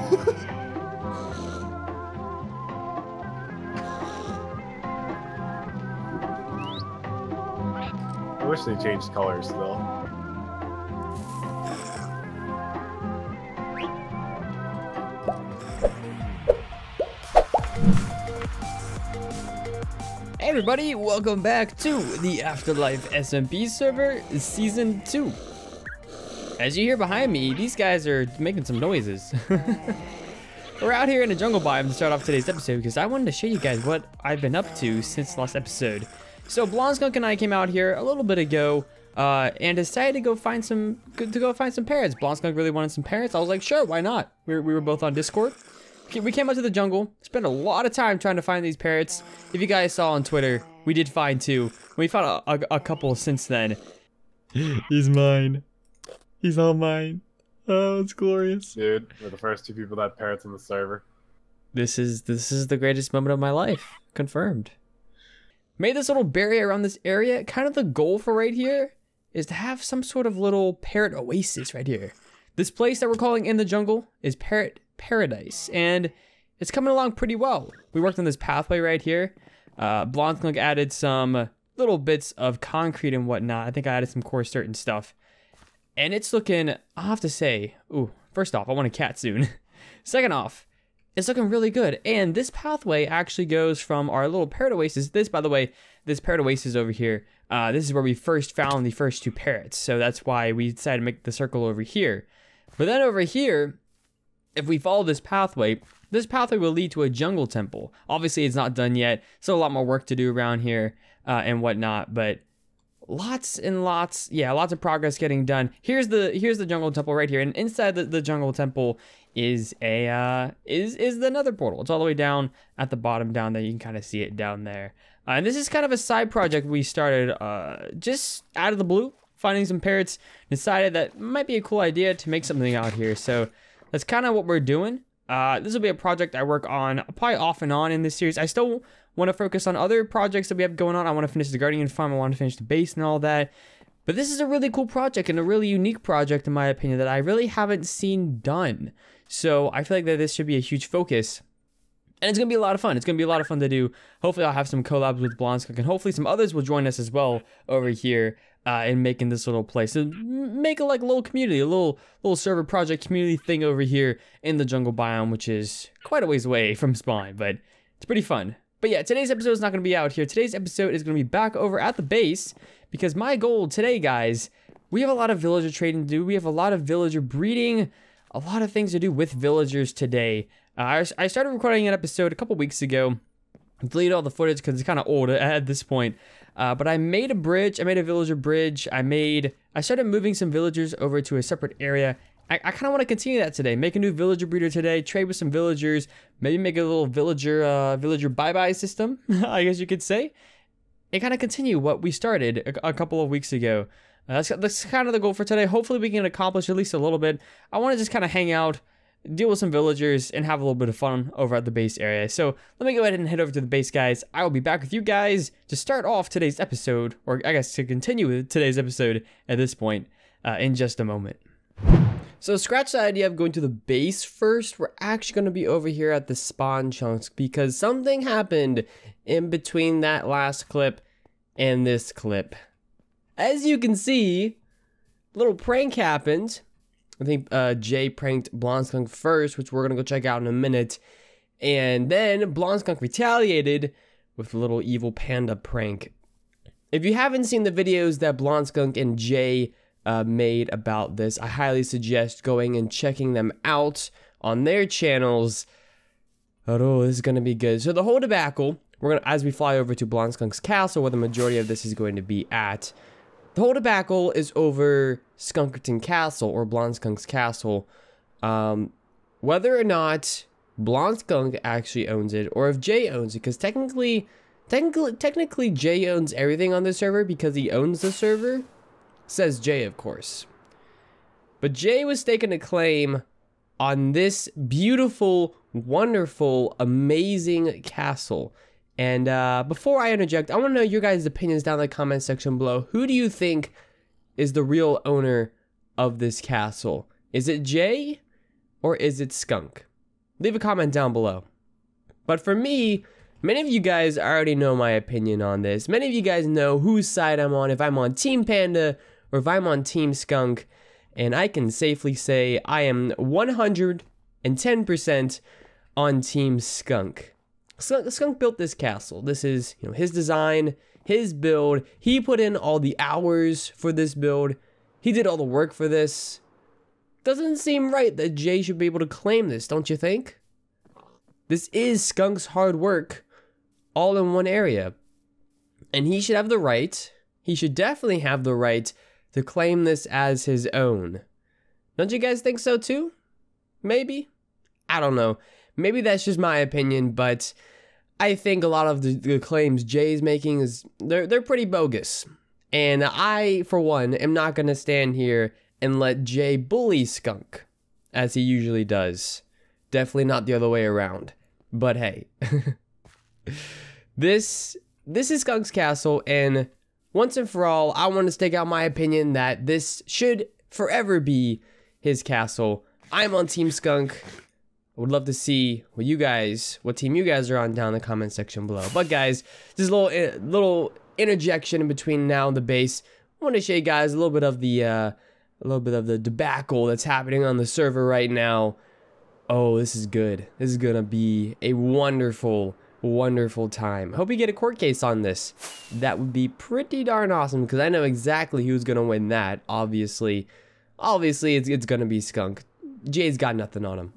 I wish they changed colors still. Hey everybody, welcome back to the AfterLife SMP server, Season 2. As you hear behind me, these guys are making some noises. We're out here in the jungle biome to start off today's episode because I wanted to show you guys what I've been up to since the last episode. So Blonde Skunk and I came out here a little bit ago and decided to go find some parrots. Blonde Skunk really wanted some parrots. I was like, sure, why not? We were both on Discord. We came out to the jungle, spent a lot of time trying to find these parrots. If you guys saw on Twitter, we did find two. We found a couple since then. He's mine. He's all mine. Oh, it's glorious. Dude, we're the first two people that had parrots in the server. This is the greatest moment of my life. Confirmed. Made this little barrier around this area. Kind of the goal for right here is to have some sort of little parrot oasis right here. This place that we're calling In the Jungle is Parrot Paradise, and it's coming along pretty well. We worked on this pathway right here. Blonde Skunk added some little bits of concrete and whatnot. I think I added some coarse dirt and stuff. And it's looking, I'll have to say, ooh, first off, I want a cat soon. Second off, it's looking really good. And this pathway actually goes from our little parrot oasis. This, by the way, this parrot oasis over here, this is where we first found the first two parrots. So that's why we decided to make the circle over here. But then over here, if we follow this pathway will lead to a jungle temple. Obviously, it's not done yet. So a lot more work to do around here and whatnot. But lots and lots, yeah, lots of progress getting done. Here's the jungle temple right here, and inside the jungle temple is the nether portal. It's all the way down at the bottom down there. You can kind of see it down there. And this is kind of a side project we started just out of the blue, finding some parrots. Decided that might be a cool idea to make something out here. So that's kind of what we're doing. This will be a project I work on probably off and on in this series. I still want to focus on other projects that we have going on. I want to finish the Guardian farm. I want to finish the base and all that. But this is a really cool project and a really unique project in my opinion that I really haven't seen done. So I feel like that this should be a huge focus. And it's going to be a lot of fun. It's going to be a lot of fun to do. Hopefully I'll have some collabs with Blonde Skunk, and hopefully some others will join us as well over here in making this little place. So make a little community, a little server project community thing over here in the jungle biome, which is quite a ways away from spawn, but it's pretty fun. But yeah, today's episode is not going to be out here. Today's episode is going to be back over at the base, because my goal today, guys, we have a lot of villager trading to do. We have a lot of villager breeding, a lot of things to do with villagers today. I started recording an episode a couple weeks ago. I deleted all the footage because it's kind of old at this point. But I made a bridge. I made a villager bridge. I started moving some villagers over to a separate area. I kind of want to continue that today. Make a new villager breeder today. Trade with some villagers. Maybe make a little villager bye-bye system, I guess you could say. And kind of continue what we started a couple of weeks ago. That's kind of the goal for today. Hopefully we can accomplish at least a little bit. I want to just kind of hang out, deal with some villagers, and have a little bit of fun over at the base area. So let me go ahead and head over to the base, guys. I will be back with you guys to start off today's episode, or I guess to continue with today's episode at this point in just a moment. So scratch the idea of going to the base first. We're actually going to be over here at the spawn chunks because something happened in between that last clip and this clip. As you can see, a little prank happened. I think Jay pranked Blonde Skunk first, which we're going to go check out in a minute. And then Blonde Skunk retaliated with a little evil panda prank. If you haven't seen the videos that Blonde Skunk and Jay made about this, I highly suggest going and checking them out on their channels. Oh, this is going to be good. So the whole debacle, as we fly over to Blonde Skunk's castle, where the majority of this is going to be at, the whole debacle is over Skunkerton Castle, or Blonde Skunk's castle. Whether or not Blonde Skunk actually owns it, or if Jay owns it, because technically Jay owns everything on the server because he owns the server. Says Jay, of course. But Jay was staking a claim on this beautiful, wonderful, amazing castle. And before I interject, I want to know your guys' opinions down in the comment section below. Who do you think is the real owner of this castle? Is it Jay or is it Skunk? leave a comment down below. But for me, many of you guys already know my opinion on this. Many of you guys know whose side I'm on, if I'm on Team Panda or if I'm on Team Skunk. And I can safely say I am 110% on Team Skunk. Skunk built this castle. This is, his design, his build. He put in all the hours for this build. He did all the work for this. Doesn't seem right that Jay should be able to claim this, don't you think? This is Skunk's hard work, all in one area. And he should have the right, he should definitely have the right to claim this as his own. Don't you guys think so too? Maybe? I don't know. Maybe that's just my opinion, but I think a lot of the claims Jay's making they're pretty bogus. And I, for one, am not going to stand here and let Jay bully Skunk, as he usually does. Definitely not the other way around. But hey, this is Skunk's castle, and once and for all, I want to stake out my opinion that this should forever be his castle. I'm on Team Skunk. I would love to see what team you guys are on down in the comment section below. But guys, just a little interjection in between now and the base. I want to show you guys a little bit of the debacle that's happening on the server right now. Oh, this is good. This is gonna be a wonderful time. Hope we get a court case on this. That would be pretty darn awesome, because I know exactly who's gonna win that. Obviously it's gonna be Skunk. Jay's got nothing on him.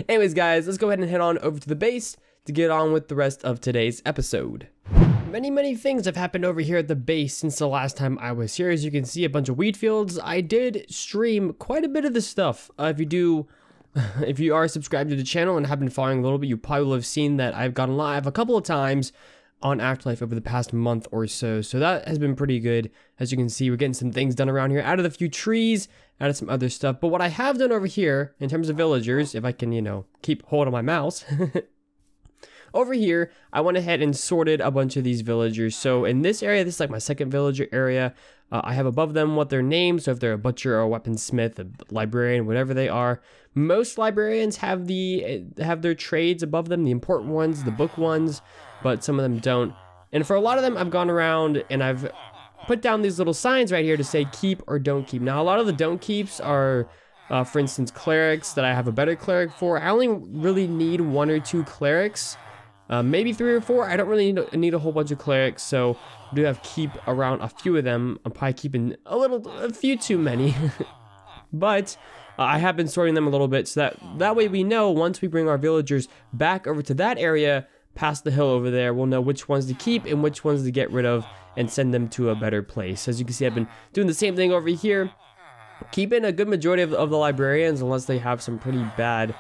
Anyways, guys, let's go ahead and head on over to the base to get on with the rest of today's episode. Many things have happened over here at the base since the last time I was here. As you can see, a bunch of wheat fields. I did stream quite a bit of this stuff. If you are subscribed to the channel and have been following a little bit, you probably will have seen that I've gone live a couple of times on AfterLife over the past month or so. So that has been pretty good. As you can see, we're getting some things done around here. Added a few trees, added some other stuff. But what I have done over here, in terms of villagers, if I can, keep hold of my mouse. Over here, I went ahead and sorted a bunch of these villagers. So in this area, this is like my second villager area. I have above them what their names, so if they're a butcher or a weaponsmith, a librarian, whatever they are. Most librarians have their trades above them, the important ones, the book ones, but some of them don't. And for a lot of them, I've gone around and I've put down these little signs right here to say keep or don't keep. Now, a lot of the don't keeps are, for instance, clerics that I have a better cleric for. I only really need 1 or 2 clerics. Maybe 3 or 4. I don't really need a whole bunch of clerics, so I do have keep around a few of them. I'm probably keeping a few too many. But I have been sorting them a little bit, so that way we know once we bring our villagers back over to that area, past the hill over there, we'll know which ones to keep and which ones to get rid of and send them to a better place. As you can see, I've been doing the same thing over here, keeping a good majority of the librarians, unless they have some pretty bad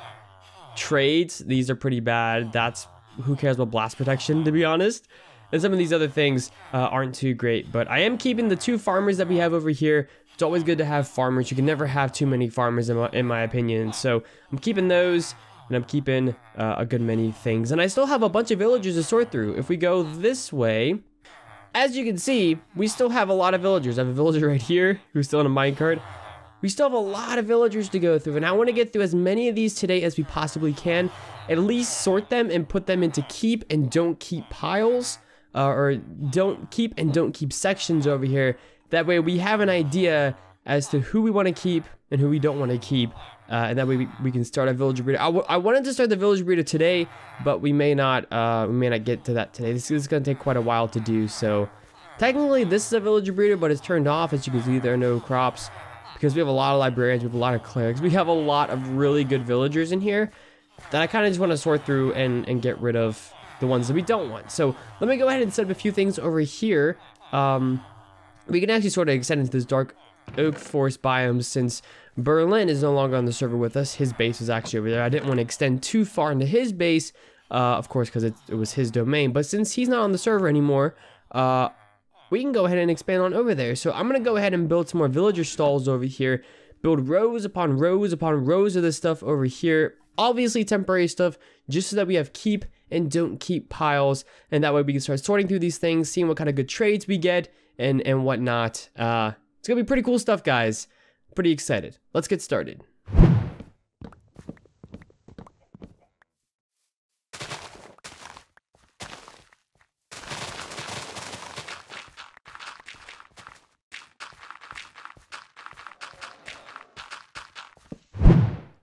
trades. These are pretty bad. Who cares about blast protection, to be honest? And some of these other things aren't too great. But I am keeping the 2 farmers that we have over here. It's always good to have farmers. You can never have too many farmers, in my opinion. So I'm keeping those, and I'm keeping a good many things. And I still have a bunch of villagers to sort through. If we go this way, as you can see, we still have a lot of villagers. I have a villager right here who's still in a minecart. We still have a lot of villagers to go through, and I want to get through as many of these today as we possibly can. At least sort them and put them into keep and don't keep piles, or don't keep and don't keep sections over here. That way we have an idea as to who we want to keep and who we don't want to keep, and that way we can start a villager breeder. I wanted to start the villager breeder today, but we may not get to that today. This is going to take quite a while to do. So technically this is a villager breeder, but it's turned off. As you can see, there are no crops because we have a lot of librarians, we have a lot of clerics, we have a lot of really good villagers in here that I kind of just want to sort through and get rid of the ones that we don't want. So let me go ahead and set up a few things over here. We can actually sort of extend into this dark oak forest biome since Berlin is no longer on the server with us. His base is actually over there. I didn't want to extend too far into his base, of course, because it was his domain. But since he's not on the server anymore, we can go ahead and expand on over there. So I'm going to go ahead and build some more villager stalls over here. Build rows upon rows upon rows of this stuff over here. Obviously temporary stuff, just so that we have keep and don't keep piles. And that way we can start sorting through these things, seeing what kind of good trades we get and whatnot. It's going to be pretty cool stuff, guys. Pretty excited. Let's get started.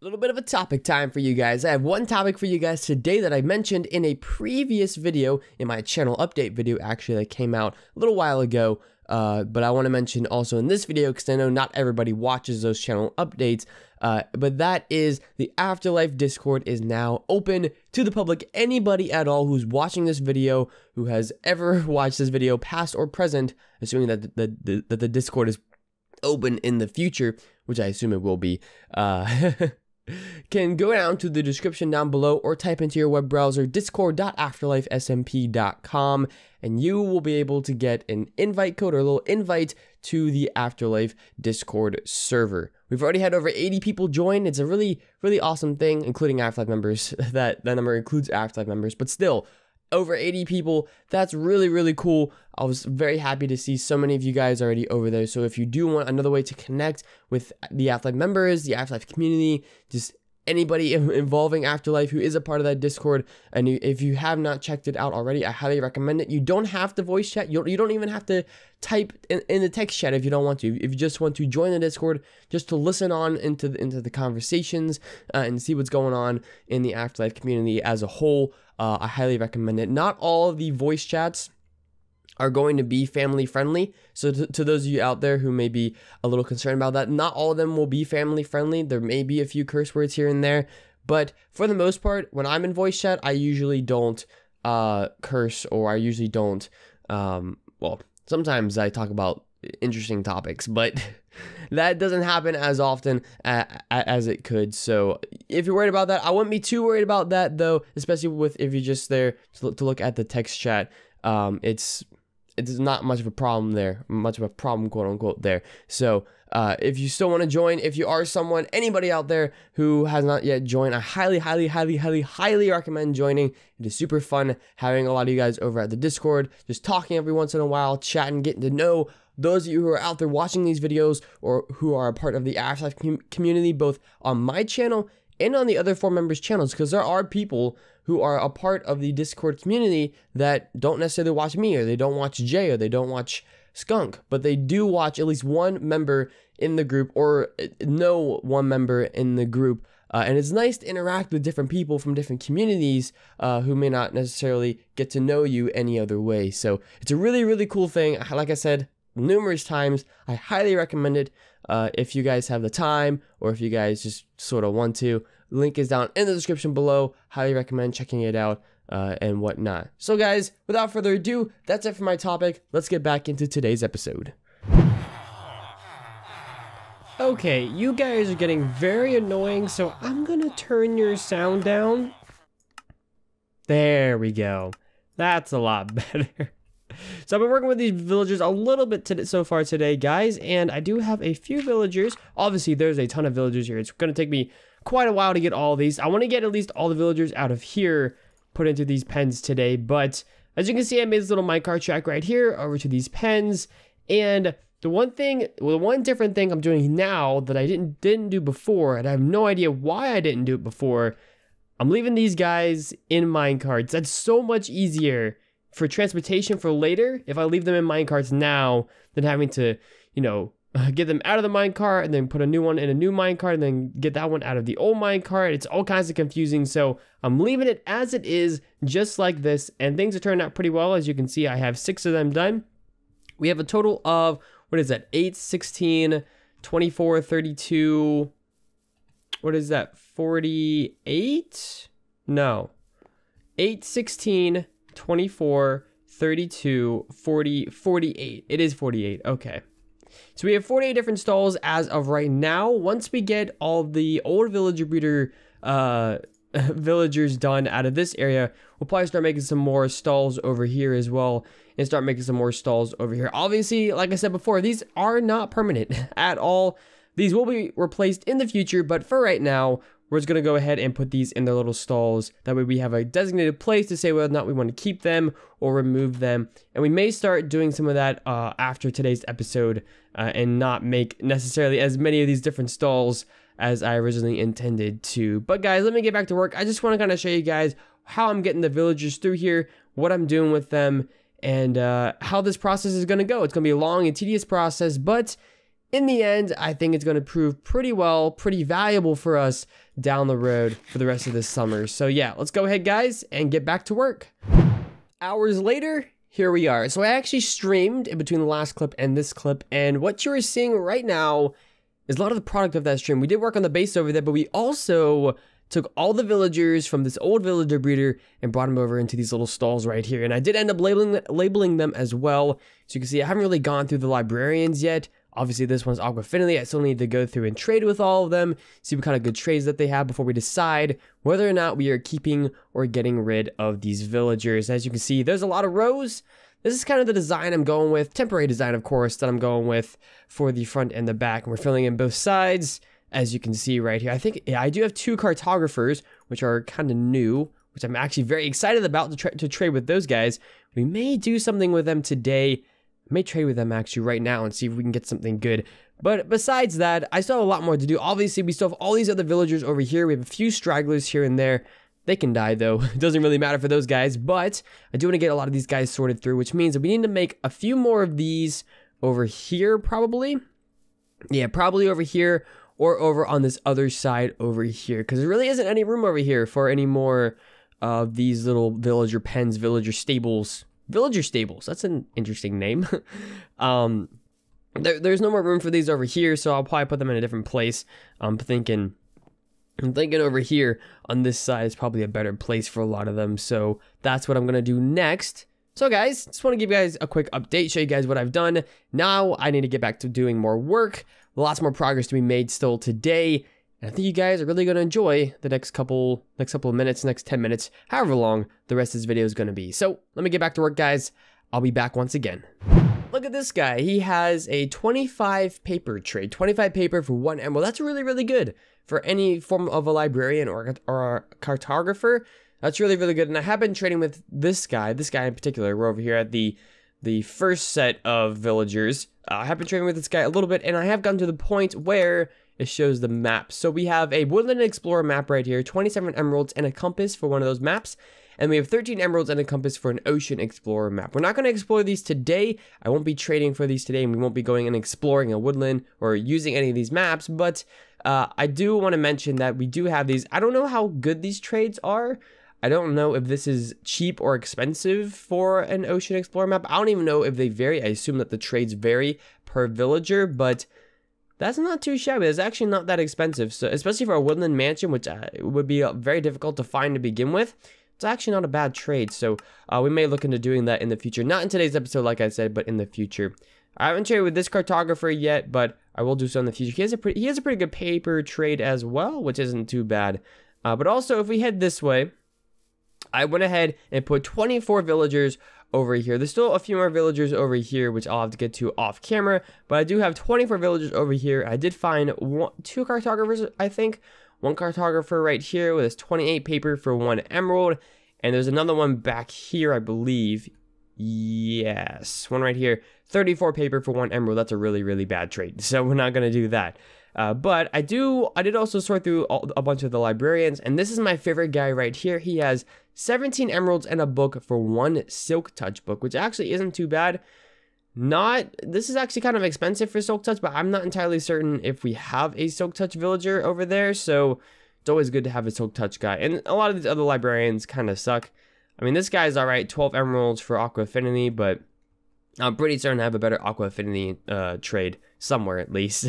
A little bit of a topic time for you guys. I have one topic for you guys today that I mentioned in a previous video, in my channel update video actually, that came out a little while ago. But I want to mention also in this video, because I know not everybody watches those channel updates, but that is the AfterLife Discord is now open to the public. Anybody at all who's watching this video, who has ever watched this video, past or present, assuming that the Discord is open in the future, which I assume it will be, can go down to the description down below or type into your web browser discord.afterlifesmp.com and you will be able to get an invite code or a little invite to the AfterLife Discord server. We've already had over 80 people join. It's a really awesome thing, including AfterLife members. That number includes AfterLife members, but still, over 80 people. That's really cool. I was very happy to see so many of you guys already over there. So if you do want another way to connect with the AfterLife members, the AfterLife community, just anybody involving AfterLife who is a part of that Discord, and if you have not checked it out already, I highly recommend it. You don't have to voice chat. You don't even have to type in the text chat if you don't want to. If you just want to join the Discord, just to listen on into the conversations and see what's going on in the AfterLife community as a whole, I highly recommend it. Not all of the voice chats are going to be family friendly. So to those of you out there who may be a little concerned about that, not all of them will be family friendly. There may be a few curse words here and there, but for the most part, when I'm in voice chat, I usually don't curse, or I usually don't, well, sometimes I talk about interesting topics, but that doesn't happen as often as it could. So if you're worried about that, I wouldn't be too worried about that though, especially if you're just there to look at the text chat. It's not much of a problem there, quote unquote there. So if you still want to join, if you are anybody out there who has not yet joined, I highly recommend joining. It is super fun having a lot of you guys over at the Discord, just talking every once in a while, chatting, getting to know those of you who are out there watching these videos or who are a part of the AfterLife community, both on my channel and on the other 4 members' channels, because there are people who are a part of the Discord community that don't necessarily watch me, or they don't watch Jay, or they don't watch Skunk, but they do watch at least one member in the group, or know one member in the group. And it's nice to interact with different people from different communities who may not necessarily get to know you any other way. So it's a really cool thing. Like I said numerous times, I highly recommend it. If you guys have the time, or if you guys just sort of want to, link is down in the description below. Highly recommend checking it out and whatnot. So guys, without further ado, that's it for my topic. Let's get back into today's episode. Okay, you guys are getting very annoying, so I'm gonna turn your sound down. There we go. That's a lot better. So I've been working with these villagers a little bit so far today, guys, and I do have a few villagers. Obviously, there's a ton of villagers here. It's going to take me quite a while to get all of these. I want to get at least all the villagers out of here, put into these pens today, but as you can see, I made this little minecart track right here over to these pens, and the one different thing I'm doing now that I didn't do before, and I have no idea why I didn't do it before, I'm leaving these guys in minecarts. That's so much easier for transportation for later if I leave them in minecarts now than having to, you know, get them out of the minecart and then put a new one in a new minecart and then get that one out of the old minecart. It's all kinds of confusing, so I'm leaving it as it is, just like this, and things are turning out pretty well. As you can see, I have 6 of them done. We have a total of, what is that, 8, 16, 24, 32, what is that, 48? No, 8, 16, 24, 32, 40, 48. It is 48. Okay. So we have 48 different stalls as of right now. Once we get all the old villager breeder villagers done out of this area, we'll probably start making some more stalls over here as well, and start making some more stalls over here. Obviously, like I said before, these are not permanent at all. These will be replaced in the future, but for right now, we're just going to go ahead and put these in their little stalls. That way we have a designated place to say whether or not we want to keep them or remove them. And we may start doing some of that after today's episode and not make necessarily as many of these different stalls as I originally intended to. But guys, let me get back to work. I just want to kind of show you guys how I'm getting the villagers through here, what I'm doing with them, and how this process is going to go. It's going to be a long and tedious process, but in the end, I think it's going to prove pretty valuable for us down the road for the rest of this summer. So yeah, let's go ahead, guys, and get back to work. Hours later, here we are. So I actually streamed in between the last clip and this clip, and what you're seeing right now is a lot of the product of that stream. We did work on the base over there, but we also took all the villagers from this old villager breeder and brought them over into these little stalls right here. And I did end up labeling them as well. So you can see I haven't really gone through the librarians yet. Obviously, this one's Aqua Affinity. I still need to go through and trade with all of them, see what kind of good trades that they have before we decide whether or not we are keeping or getting rid of these villagers. As you can see, there's a lot of rows. This is kind of the design I'm going with, temporary design, of course, that I'm going with for the front and the back. And we're filling in both sides, as you can see right here. I think, yeah, I do have 2 cartographers, which are kind of new, which I'm actually very excited about to trade with those guys. We may do something with them today. May trade with them actually right now and see if we can get something good. But besides that, I still have a lot more to do. Obviously, we still have all these other villagers over here. We have a few stragglers here and there. They can die though. It doesn't really matter for those guys, but I do want to get a lot of these guys sorted through, which means that we need to make a few more of these over here probably. Yeah, probably over here or over on this other side over here, because there really isn't any room over here for any more of these little villager pens, villager stables. Villager stables, that's an interesting name. There's no more room for these over here, so I'll probably put them in a different place. I'm thinking over here on this side is probably a better place for a lot of them, so that's what I'm gonna do next. So guys, just want to give you guys a quick update, show you guys what I've done. Now I need to get back to doing more work. Lots more progress to be made still today. And I think you guys are really going to enjoy the next couple of minutes, next 10 minutes, however long the rest of this video is going to be. So let me get back to work, guys. I'll be back once again. Look at this guy. He has a 25 paper trade, 25 paper for 1 emerald. That's really, really good for any form of a librarian or a cartographer. That's really, really good. And I have been trading with this guy in particular. We're over here at the first set of villagers. I have been trading with this guy a little bit, and I have gotten to the point where it shows the map. So we have a Woodland Explorer map right here, 27 emeralds and a compass for one of those maps. And we have 13 emeralds and a compass for an Ocean Explorer map. We're not going to explore these today. I won't be trading for these today, and we won't be going and exploring a woodland or using any of these maps. But I do want to mention that we do have these. I don't know how good these trades are. I don't know if this is cheap or expensive for an Ocean Explorer map. I don't even know if they vary. I assume that the trades vary per villager, but that's not too shabby. It's actually not that expensive. So especially for a woodland mansion, which would be very difficult to find to begin with, it's actually not a bad trade. So we may look into doing that in the future. Not in today's episode, like I said, but in the future. I haven't traded with this cartographer yet, but I will do so in the future. He has a pretty good paper trade as well, which isn't too bad. But also, if we head this way, I went ahead and put 24 villagers over here. There's still a few more villagers over here, which I'll have to get to off camera, but I do have 24 villagers over here. I did find 2 cartographers, I think. One cartographer right here with his 28 paper for 1 emerald, and there's another one back here, I believe. Yes, one right here, 34 paper for 1 emerald. That's a really, really bad trade, so we're not going to do that. But I did also sort through a bunch of the librarians, and this is my favorite guy right here. He has 17 emeralds and a book for 1 Silk Touch book, which actually isn't too bad. This is actually kind of expensive for Silk Touch, but I'm not entirely certain if we have a Silk Touch villager over there, so it's always good to have a Silk Touch guy. And a lot of these other librarians kind of suck. I mean, this guy's alright, 12 emeralds for Aqua Affinity, but I'm pretty certain I have a better Aqua Affinity trade somewhere at least.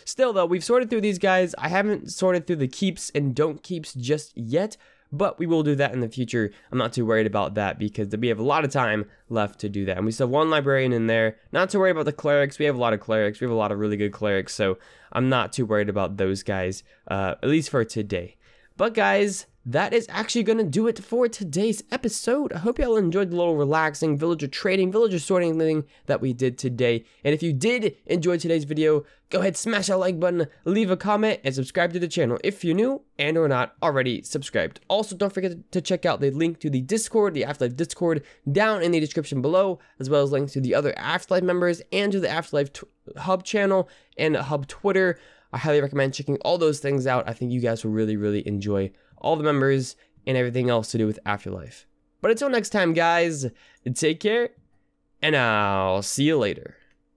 Still though, we've sorted through these guys. I haven't sorted through the keeps and don't keeps just yet, but we will do that in the future. I'm not too worried about that because we have a lot of time left to do that. And we still have 1 librarian in there. Not too worried about the clerics. We have a lot of clerics. We have a lot of really good clerics, so I'm not too worried about those guys, at least for today. But guys, that is actually going to do it for today's episode. I hope y'all enjoyed the little relaxing villager trading, villager sorting thing that we did today. And if you did enjoy today's video, go ahead, smash that like button, leave a comment, and subscribe to the channel if you're new and or not already subscribed. Also, don't forget to check out the link to the Discord, the AfterLife Discord, down in the description below, as well as links to the other AfterLife members and to the AfterLife Hub channel and Hub Twitter. I highly recommend checking all those things out. I think you guys will really, really enjoy all the members and everything else to do with AfterLife. But until next time, guys, take care, and I'll see you later.